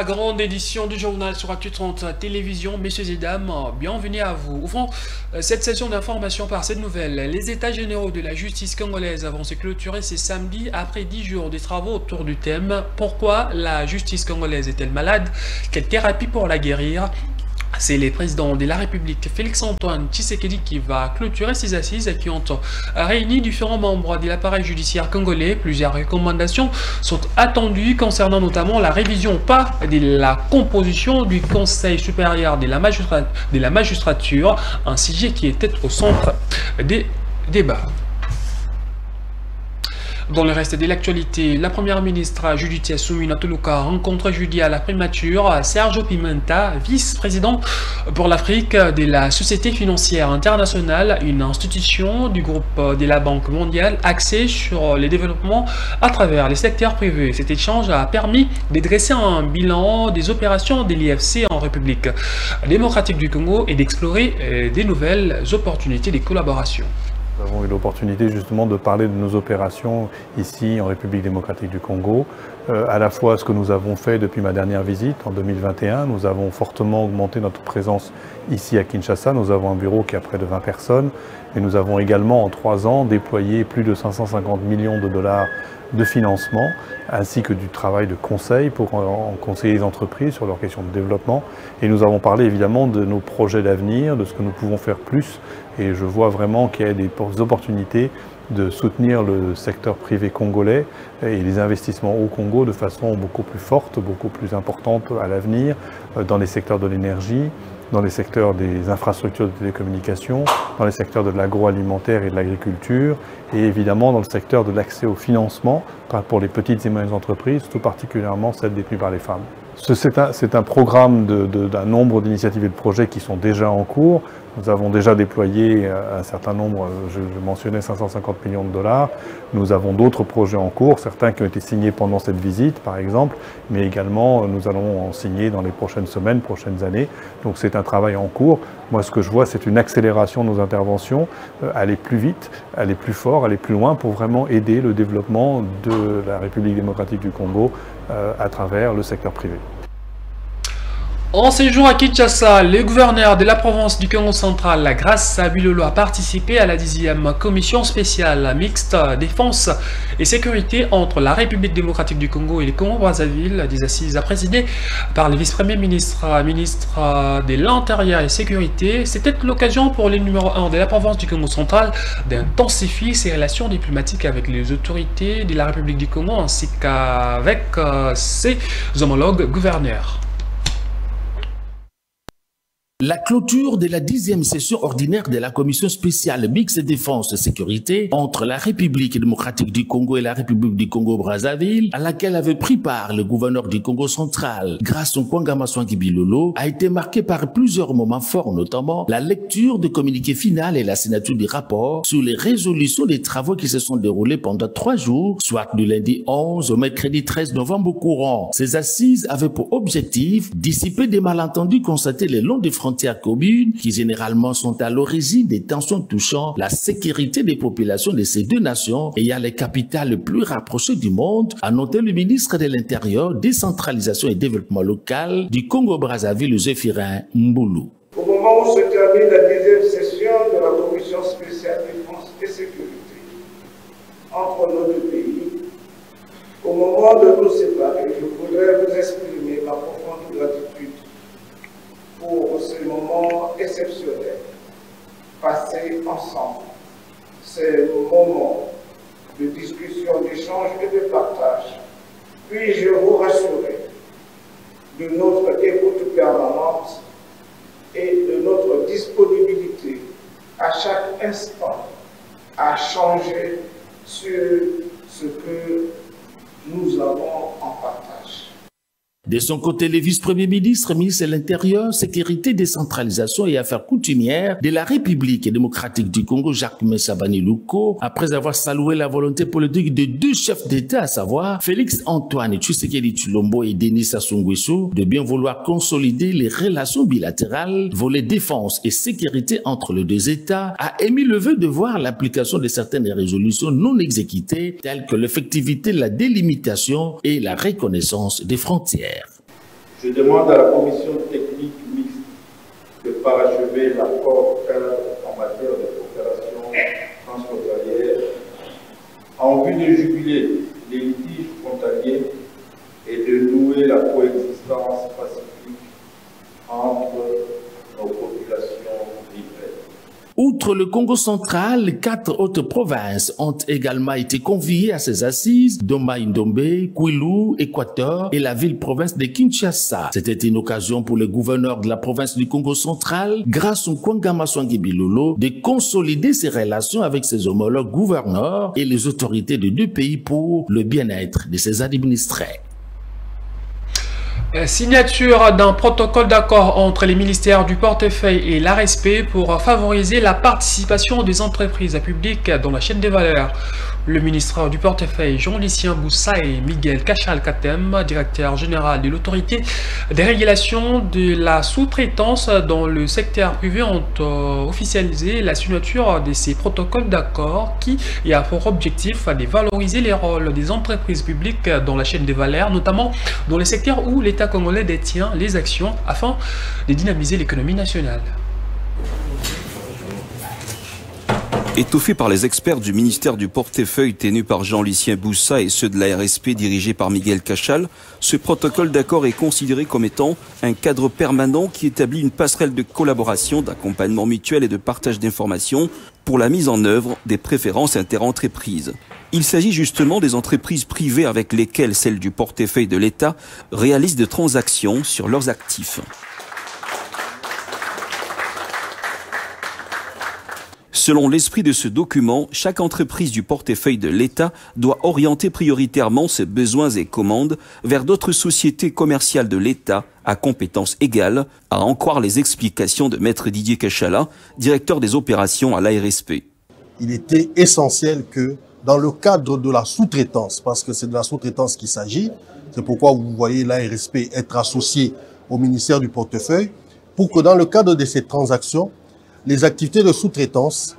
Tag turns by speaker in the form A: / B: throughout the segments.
A: La grande édition du journal sur Actu 30 Télévision, messieurs et dames, bienvenue à vous. Ouvrons cette session d'information par cette nouvelle. Les états généraux de la justice congolaise vont se clôturer ce samedi après 10 jours de travaux autour du thème « Pourquoi la justice congolaise est-elle malade? Quelle thérapie pour la guérir ?» C'est le président de la République, Félix-Antoine Tshisekedi, qui va clôturer ces assises qui ont réuni différents membres de l'appareil judiciaire congolais. Plusieurs recommandations sont attendues concernant notamment la révision ou pas de la composition du Conseil supérieur de la magistrature, un sujet qui était au centre des débats. Dans le reste de l'actualité, la première ministre Judith Assouline Toluka rencontre jeudi à la primature Sergio Pimenta, vice-président pour l'Afrique de la Société financière internationale, une institution du groupe de la Banque mondiale axée sur le développement à travers les secteurs privés. Cet échange a permis de dresser un bilan des opérations de l'IFC en République démocratique du Congo et d'explorer des nouvelles opportunités de collaboration.
B: Nous avons eu l'opportunité justement de parler de nos opérations ici en République démocratique du Congo, à la fois ce que nous avons fait depuis ma dernière visite en 2021. Nous avons fortement augmenté notre présence ici à Kinshasa. Nous avons un bureau qui a près de 20 personnes et nous avons également en 3 ans déployé plus de 550 millions de dollars de financement ainsi que du travail de conseil pour conseiller les entreprises sur leurs questions de développement. Et nous avons parlé évidemment de nos projets d'avenir, de ce que nous pouvons faire plus. Et je vois vraiment qu'il y a des opportunités de soutenir le secteur privé congolais et les investissements au Congo de façon beaucoup plus forte, beaucoup plus importante à l'avenir, dans les secteurs de l'énergie, dans les secteurs des infrastructures de télécommunications, dans les secteurs de l'agroalimentaire et de l'agriculture, et évidemment dans le secteur de l'accès au financement pour les petites et moyennes entreprises, tout particulièrement celles détenues par les femmes. C'est un programme d'un nombre d'initiatives et de projets qui sont déjà en cours. Nous avons déjà déployé un certain nombre, je mentionnais 550 millions de dollars. Nous avons d'autres projets en cours, certains qui ont été signés pendant cette visite par exemple, mais également nous allons en signer dans les prochaines semaines, prochaines années. Donc c'est un travail en cours. Moi ce que je vois c'est une accélération de nos interventions, aller plus vite, aller plus fort, aller plus loin pour vraiment aider le développement de la République démocratique du Congo à travers le secteur privé.
A: En séjour à Kinshasa, le gouverneur de la province du Congo central, Grace Bilolo, a participé à la 10e commission spéciale mixte défense et sécurité entre la République démocratique du Congo et le Congo-Brazzaville, des assises présidées par le vice-premier ministre de l'Intérieur et Sécurité. C'était l'occasion pour le numéro 1 de la province du Congo central d'intensifier ses relations diplomatiques avec les autorités de la République du Congo ainsi qu'avec ses homologues gouverneurs.
C: La clôture de la 10e session ordinaire de la commission spéciale mixte défense et sécurité entre la République démocratique du Congo et la République du Congo-Brazzaville, à laquelle avait pris part le gouverneur du Congo central, Grace Nkwanga Bilolo, a été marquée par plusieurs moments forts, notamment la lecture du communiqué final et la signature du rapport sur les résolutions des travaux qui se sont déroulés pendant 3 jours, soit du lundi 11 au mercredi 13 novembre courant. Ces assises avaient pour objectif dissiper des malentendus constatés le long des frontières communes qui généralement sont à l'origine des tensions touchant la sécurité des populations de ces deux nations ayant les capitales les plus rapprochées du monde, a noté le ministre de l'Intérieur, décentralisation et développement local du Congo-Brazzaville, Zéphirin Mboulou.
D: Au moment où se termine la 10e session de la commission spéciale défense et sécurité entre nos deux pays, au moment de nous séparer, je voudrais vous exprimer ma profonde gratitude pour ce moment exceptionnel passé ensemble, ces moments de discussion, d'échange et de partage. Puis-je vous rassurer de notre écoute permanente et de notre disponibilité à chaque instant à changer sur ce que nous avons en partage.
C: De son côté, le vice-premier ministre, ministre de l'Intérieur, Sécurité, Décentralisation et Affaires coutumières de la République démocratique du Congo, Jacques Mensabani Luko, après avoir salué la volonté politique de 2 chefs d'État, à savoir Félix-Antoine Tshisekedi Tshilombo et Denis Sassou Nguesso, de bien vouloir consolider les relations bilatérales, volet défense et sécurité entre les 2 États, a émis le vœu de voir l'application de certaines résolutions non exécutées, telles que l'effectivité de la délimitation et la reconnaissance des frontières.
E: Je demande à la commission technique mixte de parachever l'accord cadre en matière de coopération transfrontalière en vue de juguler les litiges frontaliers et de nouer la coexistence pacifique entre nos populations riveraines.
C: Outre le Congo central, 4 autres provinces ont également été conviées à ces assises: Doma-Indombe, Kwilu, Équateur et la ville-province de Kinshasa. C'était une occasion pour le gouverneur de la province du Congo central, grâce au Kwangama Swangi-Bilolo, de consolider ses relations avec ses homologues gouverneurs et les autorités des deux pays pour le bien-être de ses administrés.
A: Signature d'un protocole d'accord entre les ministères du portefeuille et l'ARSP pour favoriser la participation des entreprises publiques dans la chaîne des valeurs. Le ministre du portefeuille Jean-Lucien Boussa et Miguel Cachal-Katem, directeur général de l'autorité des régulations de la sous-traitance dans le secteur privé, ont officialisé la signature de ces protocoles d'accord qui a pour objectif de valoriser les rôles des entreprises publiques dans la chaîne des valeurs, notamment dans les secteurs où l'État congolais détient les actions afin de dynamiser l'économie nationale.
F: Étoffé par les experts du ministère du portefeuille tenu par Jean-Lucien Boussa et ceux de la RSP dirigés par Miguel Cachal, ce protocole d'accord est considéré comme étant un cadre permanent qui établit une passerelle de collaboration, d'accompagnement mutuel et de partage d'informations pour la mise en œuvre des préférences interentreprises. Il s'agit justement des entreprises privées avec lesquelles celles du portefeuille de l'État réalisent des transactions sur leurs actifs. Selon l'esprit de ce document, chaque entreprise du portefeuille de l'État doit orienter prioritairement ses besoins et commandes vers d'autres sociétés commerciales de l'État à compétences égales, à en croire les explications de Maître Didier Kachala, directeur des opérations à l'ARSP.
G: Il était essentiel que dans le cadre de la sous-traitance, parce que c'est de la sous-traitance qu'il s'agit, c'est pourquoi vous voyez l'ARSP être associé au ministère du portefeuille, pour que dans le cadre de ces transactions, les activités de sous-traitance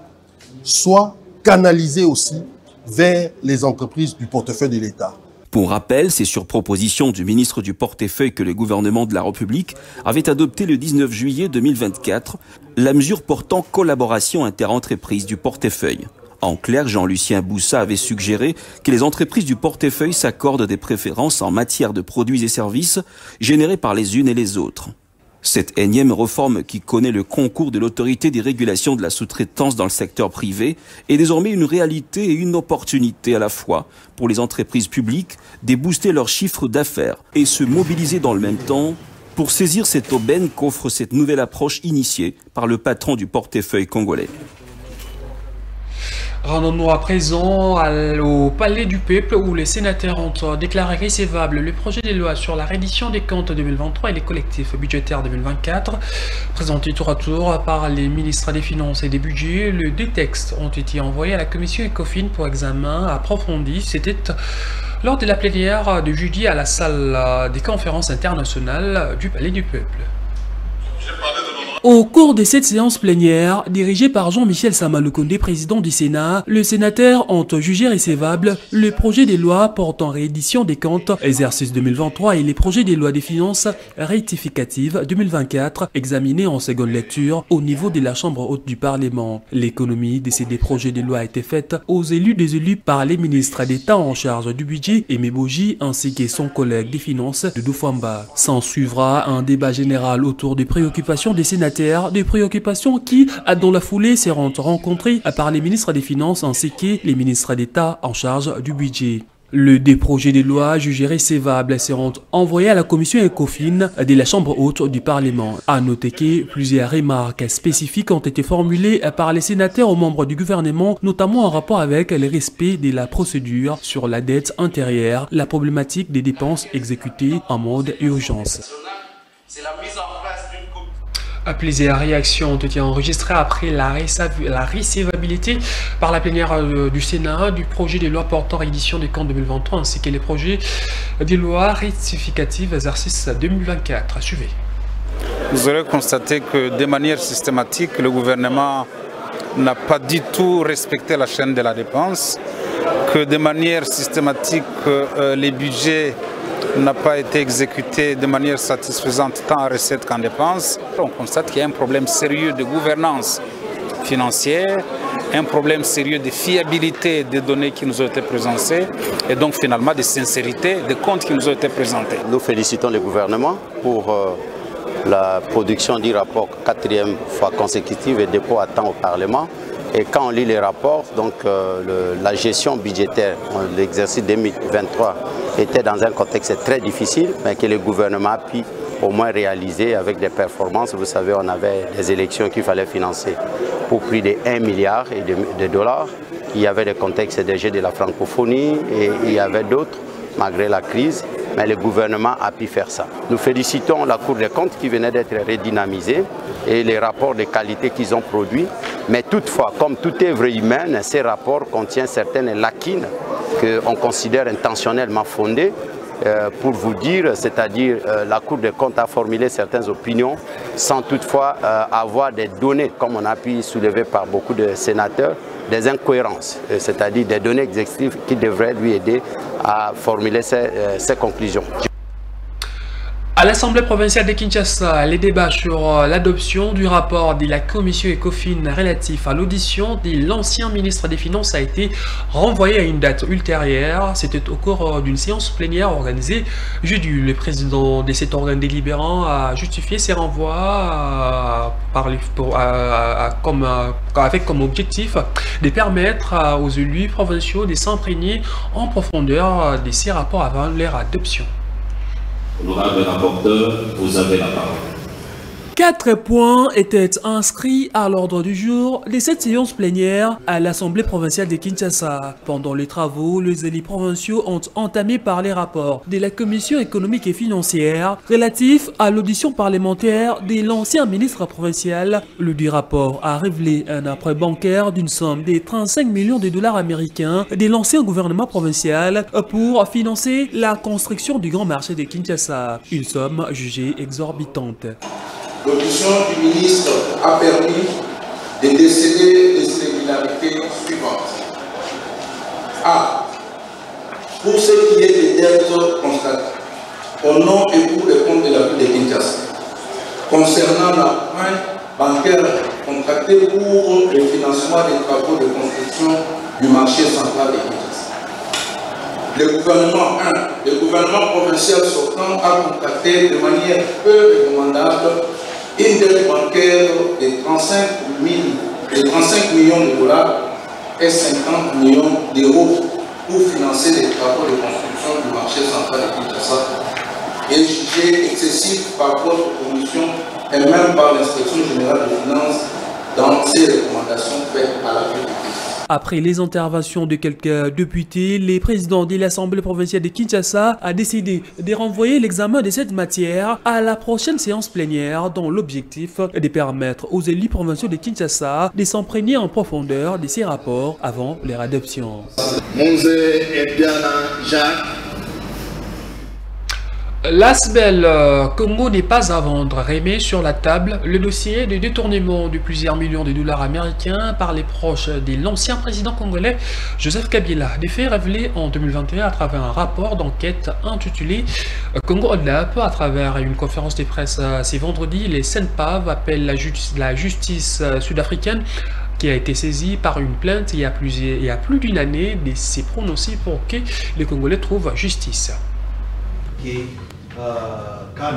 G: soient canalisées aussi vers les entreprises du portefeuille de l'État.
F: Pour rappel, c'est sur proposition du ministre du portefeuille que le gouvernement de la République avait adopté le 19 juillet 2024 la mesure portant collaboration interentreprises du portefeuille. En clair, Jean-Lucien Boussa avait suggéré que les entreprises du portefeuille s'accordent des préférences en matière de produits et services générés par les unes et les autres. Cette énième réforme qui connaît le concours de l'autorité des régulations de la sous-traitance dans le secteur privé est désormais une réalité et une opportunité à la fois pour les entreprises publiques de booster leurs chiffres d'affaires et se mobiliser dans le même temps pour saisir cette aubaine qu'offre cette nouvelle approche initiée par le patron du portefeuille congolais.
A: Rendons-nous à présent au Palais du Peuple où les sénateurs ont déclaré recevable le projet de loi sur la reddition des comptes 2023 et les collectifs budgétaires 2024. Présentés tour à tour par les ministres des Finances et des Budgets, les deux textes ont été envoyés à la commission ECOFIN pour examen approfondi. C'était lors de la plénière de jeudi à la salle des conférences internationales du Palais du Peuple. Au cours de cette séance plénière, dirigée par Jean-Michel Sama-Lukonde, président du Sénat, les sénateurs ont jugé recevable le projet de loi portant réédition des comptes exercice 2023 et les projets de loi des finances rectificatives 2024 examinés en seconde lecture au niveau de la Chambre haute du Parlement. L'économie de ces deux projets de loi a été faite aux élus par les ministres d'État en charge du budget, Aimé Boji, ainsi que son collègue des finances, Doudou Fwamba. S'en suivra un débat général autour des préoccupations des sénateurs, des préoccupations qui, dans la foulée, seront rencontrées par les ministres des Finances ainsi que les ministres d'État en charge du budget. Les projets de loi jugés recevables seront envoyés à la commission ECOFIN de la Chambre haute du Parlement. À noter que plusieurs remarques spécifiques ont été formulées par les sénateurs aux membres du gouvernement, notamment en rapport avec le respect de la procédure sur la dette intérieure, la problématique des dépenses exécutées en mode urgence.
H: C'est la mise en place d'une
A: Plusieurs réactions ont été enregistrées après la recevabilité par la plénière du Sénat du projet de loi portant réédition des comptes 2023 ainsi que les projets de loi rectificative exercice 2024. Suivez.
I: Vous aurez constaté que de manière systématique, le gouvernement n'a pas du tout respecté la chaîne de la dépense, que de manière systématique, les budgets n'a pas été exécuté de manière satisfaisante tant en recettes qu'en dépenses. On constate qu'il y a un problème sérieux de gouvernance financière, un problème sérieux de fiabilité des données qui nous ont été présentées et donc finalement de sincérité des comptes qui nous ont été présentés.
J: Nous félicitons le gouvernement pour la production du rapport 4e fois consécutive et dépôt à temps au Parlement. Et quand on lit les rapports, donc la gestion budgétaire, l'exercice 2023 était dans un contexte très difficile, mais que le gouvernement a pu au moins réaliser avec des performances. Vous savez, on avait des élections qu'il fallait financer pour plus de 1 milliard de dollars. Il y avait des contextes des jeux de la francophonie et il y avait d'autres, malgré la crise. Mais le gouvernement a pu faire ça. Nous félicitons la Cour des comptes qui venait d'être redynamisée et les rapports de qualité qu'ils ont produits. Mais toutefois, comme toute œuvre humaine, ces rapports contiennent certaines lacunes qu'on considère intentionnellement fondées. Pour vous dire, c'est-à-dire la Cour des comptes a formulé certaines opinions sans toutefois avoir des données, comme on a pu soulever par beaucoup de sénateurs, des incohérences, c'est-à-dire des données exhaustives qui devraient lui aider à formuler ses conclusions.
A: À l'Assemblée provinciale de Kinshasa, les débats sur l'adoption du rapport de la commission ECOFIN relatif à l'audition de l'ancien ministre des Finances a été renvoyé à une date ultérieure. C'était au cours d'une séance plénière organisée jeudi. Le président de cet organe délibérant a justifié ces renvois avec comme objectif de permettre aux élus provinciaux de s'imprégner en profondeur de ces rapports avant leur adoption.
K: Honorable rapporteur, vous avez la parole.
A: 4 points étaient inscrits à l'ordre du jour de cette séance plénière à l'Assemblée provinciale de Kinshasa. Pendant les travaux, les élus provinciaux ont entamé par les rapports de la Commission économique et financière relatifs à l'audition parlementaire de l'ancien ministre provincial. Le dit rapport a révélé un emprunt bancaire d'une somme de 35 millions de dollars américains de l'ancien gouvernement provincial pour financer la construction du grand marché de Kinshasa. Une somme jugée exorbitante.
E: L'audition du ministre a permis de déceler les irrégularités suivantes. A. Pour ce qui est des dettes constatées, au nom et pour les comptes de la ville de Kinshasa, concernant l'emprunt bancaire contracté pour le financement des travaux de construction du marché central de Kinshasa. Le gouvernement provincial sortant a contracté de manière peu recommandable une dette bancaire de 35 millions de dollars et 50 millions d'euros pour financer les travaux de construction du marché central de Kinshasa et jugé excessif par votre commission et même par l'inspection générale des finances dans ses recommandations faites à la ville de Kinshasa.
A: Après les interventions de quelques députés, le président de l'Assemblée provinciale de Kinshasa a décidé de renvoyer l'examen de cette matière à la prochaine séance plénière dont l'objectif est de permettre aux élus provinciaux de Kinshasa de s'imprégner en profondeur de ces rapports avant leur adoption. L'ASBEL Congo n'est pas à vendre, remet sur la table le dossier de détournement de plusieurs millions de dollars américains par les proches de l'ancien président congolais Joseph Kabila. Des faits révélés en 2021 à travers un rapport d'enquête intitulé Congo Hold Up. À travers une conférence de presse ce vendredi, les CENPAV appellent la justice sud-africaine qui a été saisie par une plainte il y a plus d'une année de s'est prononcée pour que les Congolais trouvent justice.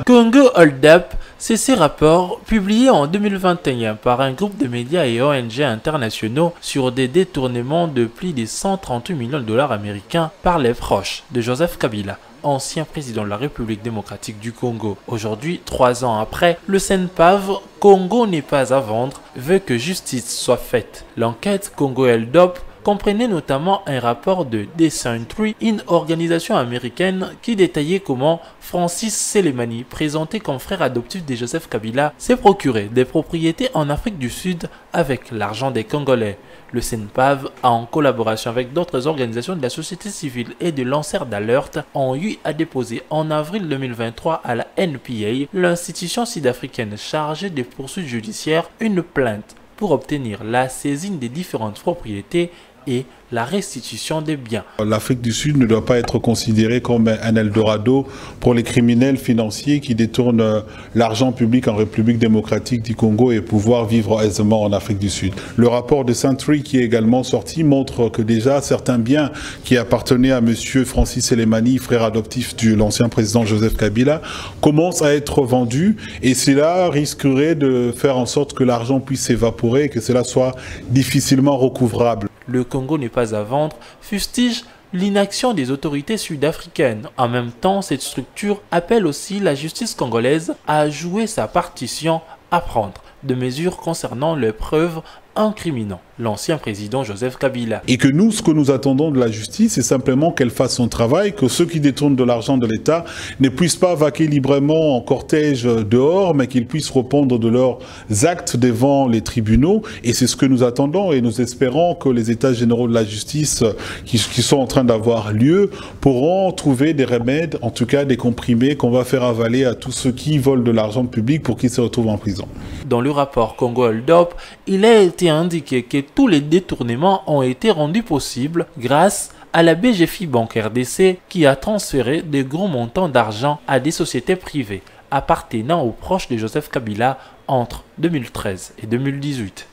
L: Congo Hold Up, c'est ces rapports publiés en 2021 par un groupe de médias et ONG internationaux sur des détournements de plus de 138 millions de dollars américains par les proches de Joseph Kabila, ancien président de la République démocratique du Congo. Aujourd'hui, 3 ans après, le CENPAV Congo n'est pas à vendre veut que justice soit faite. L'enquête Congo Hold Up comprenait notamment un rapport de Decentrix, une organisation américaine qui détaillait comment Francis Selemani, présenté comme frère adoptif de Joseph Kabila, s'est procuré des propriétés en Afrique du Sud avec l'argent des Congolais. Le CENPAV, en collaboration avec d'autres organisations de la société civile et de lanceurs d'alerte, ont eu à déposer en avril 2023 à la NPA, l'institution sud-africaine chargée des poursuites judiciaires, une plainte pour obtenir la saisine des différentes propriétés et la restitution des biens.
M: L'Afrique du Sud ne doit pas être considérée comme un Eldorado pour les criminels financiers qui détournent l'argent public en République démocratique du Congo et pouvoir vivre aisément en Afrique du Sud. Le rapport de Sentry qui est également sorti montre que déjà certains biens qui appartenaient à M. Francis Selemani, frère adoptif de l'ancien président Joseph Kabila, commencent à être vendus et cela risquerait de faire en sorte que l'argent puisse s'évaporer et que cela soit difficilement recouvrable.
L: Le Congo n'est pas à vendre, fustige l'inaction des autorités sud-africaines. En même temps, cette structure appelle aussi la justice congolaise à jouer sa partition, à prendre de mesures concernant les preuves incriminant l'ancien président Joseph Kabila.
M: Et que nous, ce que nous attendons de la justice, c'est simplement qu'elle fasse son travail, que ceux qui détournent de l'argent de l'État ne puissent pas vaquer librement en cortège dehors, mais qu'ils puissent répondre de leurs actes devant les tribunaux. Et c'est ce que nous attendons et nous espérons que les états généraux de la justice qui sont en train d'avoir lieu pourront trouver des remèdes, en tout cas des comprimés qu'on va faire avaler à tous ceux qui volent de l'argent public pour qu'ils se retrouvent en prison.
L: Dans le rapport Congo Hold Up, il a été indiqué que tous les détournements ont été rendus possibles grâce à la BGFI Banque RDC qui a transféré de gros montants d'argent à des sociétés privées appartenant aux proches de Joseph Kabila entre 2013 et 2018.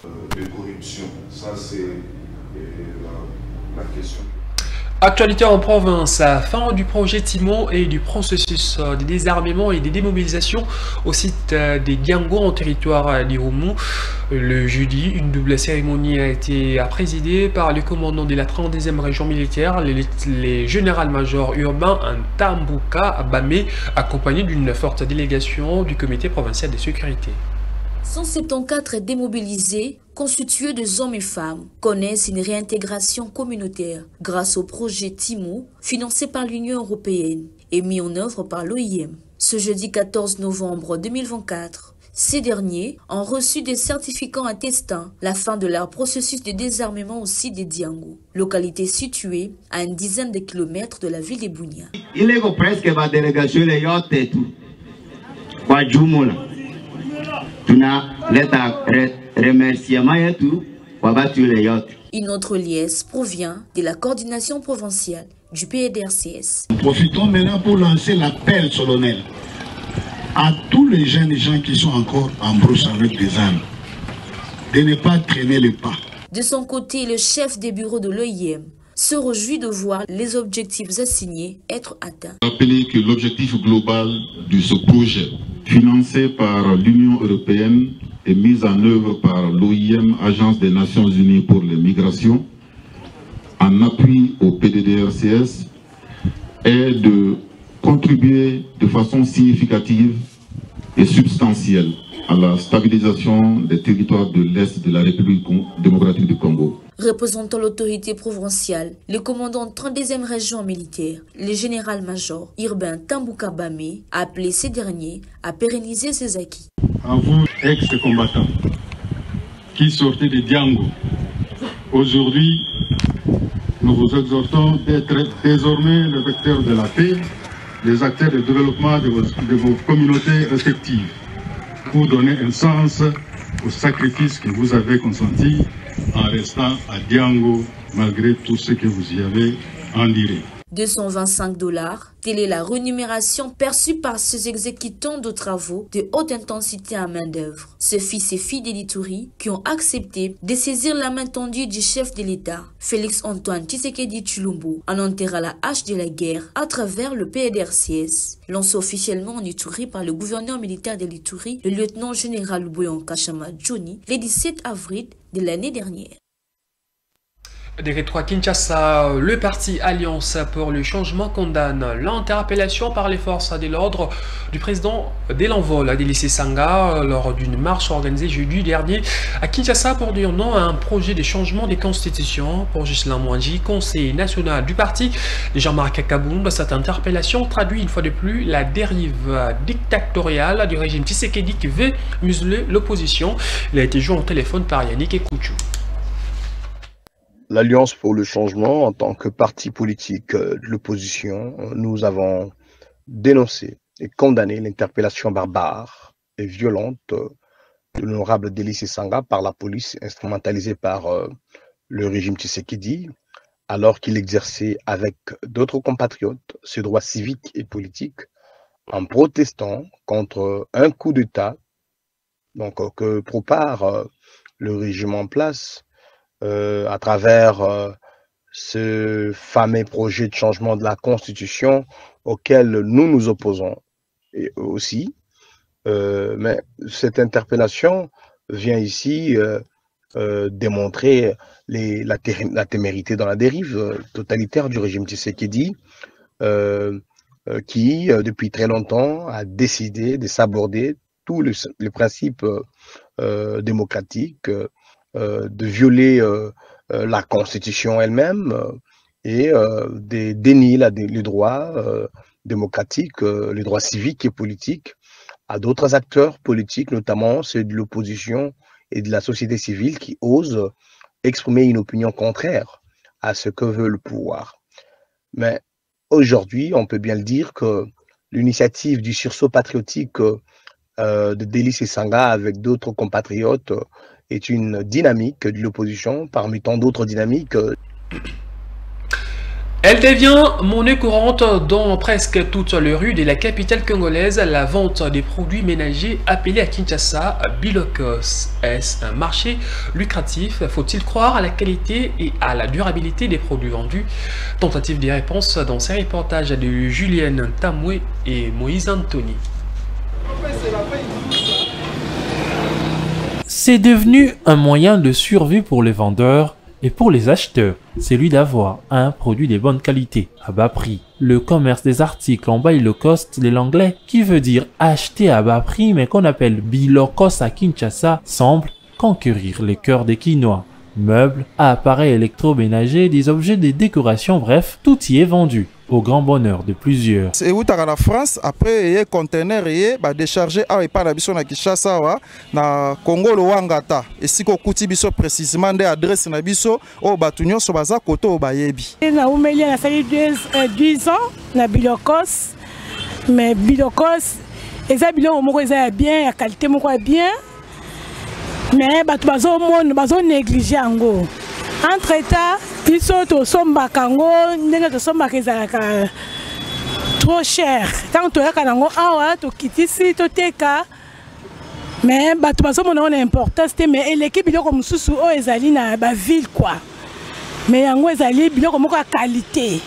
N: De corruption, ça c'est la question.
A: Actualité en province, fin du projet Timo et du processus de désarmement et de démobilisation au site des Diango en territoire d'Irumu. Le jeudi, une double cérémonie a été présidée par le commandant de la 32e région militaire, les général-major urbain Ntambuka Bame, accompagné d'une forte délégation du comité provincial de sécurité.
O: 174 démobilisés, constitués de hommes et femmes, connaissent une réintégration communautaire grâce au projet Timo, financé par l'Union européenne et mis en œuvre par l'OIM. Ce jeudi 14 novembre 2024, ces derniers ont reçu des certificats attestant la fin de leur processus de désarmement au site de Diango, localité située à une dizaine de kilomètres de la ville de Bunia.
P: Il est presque ma délégation les yachts et tout.
O: Une autre liesse provient de la coordination provinciale du PDRCS.
Q: Nous profitons maintenant pour lancer l'appel solennel à tous les jeunes gens qui sont encore en brousse avec des armes, de ne pas traîner le pas.
O: De son côté, le chef des bureaux de l'OIM se réjouit de voir les objectifs assignés être atteints.
R: Rappeler que l'objectif global de ce projet, financé par l'Union européenne et mis en œuvre par l'OIM, Agence des Nations Unies pour les migrations, en appui au PDDRCS, est de contribuer de façon significative et substantielle à la stabilisation des territoires de l'Est de la République démocratique du Congo.
O: Représentant l'autorité provinciale, le commandant 32e région militaire, le général-major urbain Ntambuka Bame, a appelé ces derniers à pérenniser ses acquis.
Q: À vous, ex-combattants, qui sortez de Diango, aujourd'hui, nous vous exhortons d'être désormais le vecteur de la paix, les acteurs de développement de vos communautés respectives, pour donner un sens au sacrifice que vous avez consenti en restant à Diango malgré tout ce que vous y avez enduré.
O: $225, telle est la rémunération perçue par ces exécutants de travaux de haute intensité à main-d'œuvre. Ces fils et filles de l'Ituri qui ont accepté de saisir la main tendue du chef de l'État, Félix-Antoine Tshisekedi Tshilombo, en enterrant la hache de la guerre à travers le PDRCS, lancé officiellement en Ituri par le gouverneur militaire de l'Ituri, le lieutenant-général Boyon Kachama Johnny, le 17 avril de l'année dernière.
A: Décret Kinshasa, le parti Alliance pour le changement condamne l'interpellation par les forces de l'ordre du président de l'envol d'Elysée Sanga lors d'une marche organisée jeudi dernier à Kinshasa pour dire non à un projet de changement des constitutions. Pour Ghislain Mwangi, conseiller national du parti de Jean-Marc Kabound, cette interpellation traduit une fois de plus la dérive dictatoriale du régime Tshisekedi qui veut museler l'opposition. Il a été joint au téléphone par Yannick Ekouchou.
S: L'Alliance pour le changement, en tant que parti politique de l'opposition, nous avons dénoncé et condamné l'interpellation barbare et violente de l'honorable Elysée Sanga par la police, instrumentalisée par le régime Tshisekedi, alors qu'il exerçait avec d'autres compatriotes ses droits civiques et politiques en protestant contre un coup d'État donc, que prépare le régime en place à travers ce fameux projet de changement de la Constitution auquel nous nous opposons et eux aussi. Mais cette interpellation vient ici démontrer la témérité dans la dérive totalitaire du régime Tshisekedi qui, depuis très longtemps, a décidé de s'aborder tous les principes démocratiques, de violer la Constitution elle-même et de dénier les droits démocratiques, les droits civiques et politiques à d'autres acteurs politiques, notamment ceux de l'opposition et de la société civile qui osent exprimer une opinion contraire à ce que veut le pouvoir. Mais aujourd'hui, on peut bien le dire que l'initiative du sursaut patriotique de Délice Esanga avec d'autres compatriotes est une dynamique de l'opposition parmi tant d'autres dynamiques.
A: Elle devient monnaie courante dans presque toutes les rues de la capitale congolaise. La vente des produits ménagers appelés à Kinshasa Bilokos. Est-ce un marché lucratif? Faut-il croire à la qualité et à la durabilité des produits vendus? Tentative de réponse dans ces reportages de Julienne Tamoué et Moïse Anthony.
L: C'est devenu un moyen de survie pour les vendeurs et pour les acheteurs, celui d'avoir un produit de bonne qualité à bas prix. Le commerce des articles en bas low cost de l'anglais, qui veut dire acheter à bas prix mais qu'on appelle bilokos à Kinshasa, semble conquérir les cœurs des Quinois. Meubles, appareils électroménagers, des objets de décoration, bref, tout y est vendu. Au grand bonheur de plusieurs.
T: C'est où la France, après il y a conteneur et déchargé à et par la biso na Kinshasa na Congo Luangata. Et si ko kuti biso précisément des adresses na biso au batunyo so baza koto au bayebi.
U: Na umelia na sali 10 ans na Bilokos. Mais Bilokos eza biloko moko eza bien, ya qualité moko bien. Mais batu bazo négliger yango. Entre-temps, biso to somba kango ndenge to somba kezalaka trop cher. Tant to yaka nango awa to kitisi to teka. Mais batu bazo mona on importance mais l'équipe biloko mususu o ezali na ba ville quoi. Mais yango ezali biloko moko ya qualité.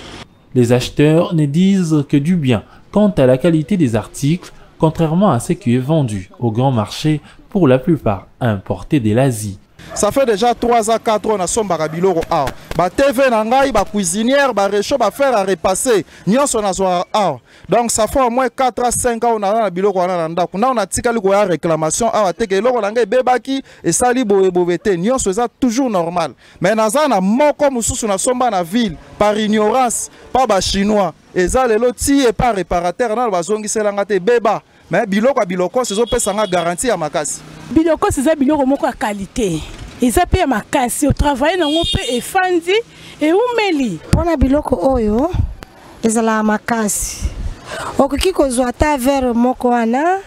L: Les acheteurs ne disent que du bien quant à la qualité des articles, contrairement à ce qui est vendu au grand marché, pour la plupart importés de l'Asie.
T: Ça fait déjà 3 à 4 ans na somba biloko a. Ba TV na ngai, ba cuisinière, ba réchaud, ba faire à repasser. Nyonso na zo a. Donc ça fait au moins 4 à 5 ans na biloko na ndako. Na on a tikali ko ya réclamation a teke eloko na ngai bebaki et sali boebovete. Nyonso za toujours normal. Mais naza na moko mususu na somba na ville par ignorance, pas ba chinois. Eza lelo ti et pas réparateur na ba zongisela ngate beba. Mais biloko c'est opesanga garantie à makasi.
U: Biloko c'est biloko moko ya qualité. Eza pe ya makasi au travail nango pe efandi e umeli.
V: Pona biloko oyo ezala makasi. Okoki kozwa ta verre moko wana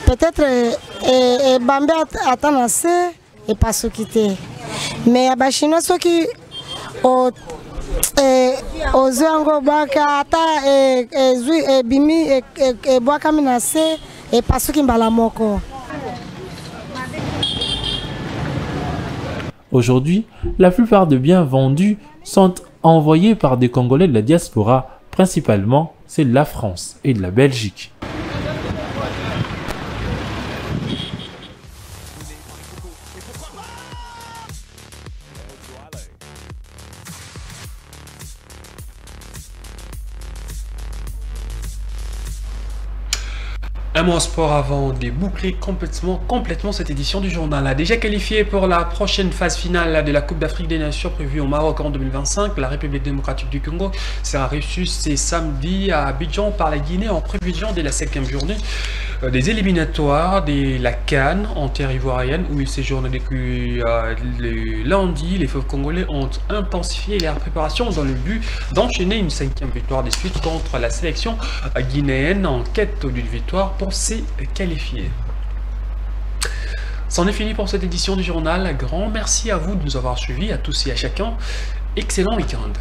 V: peut-être bambe atana se e pasuki te. Mais ya ba chinois soki ozo yango baka ata ezwi bimi bwaka mina se e pasuki mbala moko.
L: Aujourd'hui, la plupart des biens vendus sont envoyés par des Congolais de la diaspora, principalement celle de la France et de la Belgique.
A: Un mot en sport avant de boucler complètement cette édition du journal. A déjà qualifié pour la prochaine phase finale de la Coupe d'Afrique des Nations prévue au Maroc en 2025, la République démocratique du Congo sera reçue ce samedi à Abidjan par la Guinée en prévision de la 5e journée des éliminatoires de la CAN en terre ivoirienne où ils séjournent depuis le lundi. Les fauves congolais ont intensifié leur préparation dans le but d'enchaîner une 5e victoire de suite contre la sélection guinéenne en quête d'une victoire pour s'y qualifier. C'en est fini pour cette édition du journal. Grand merci à vous de nous avoir suivis, à tous et à chacun. Excellent week-end.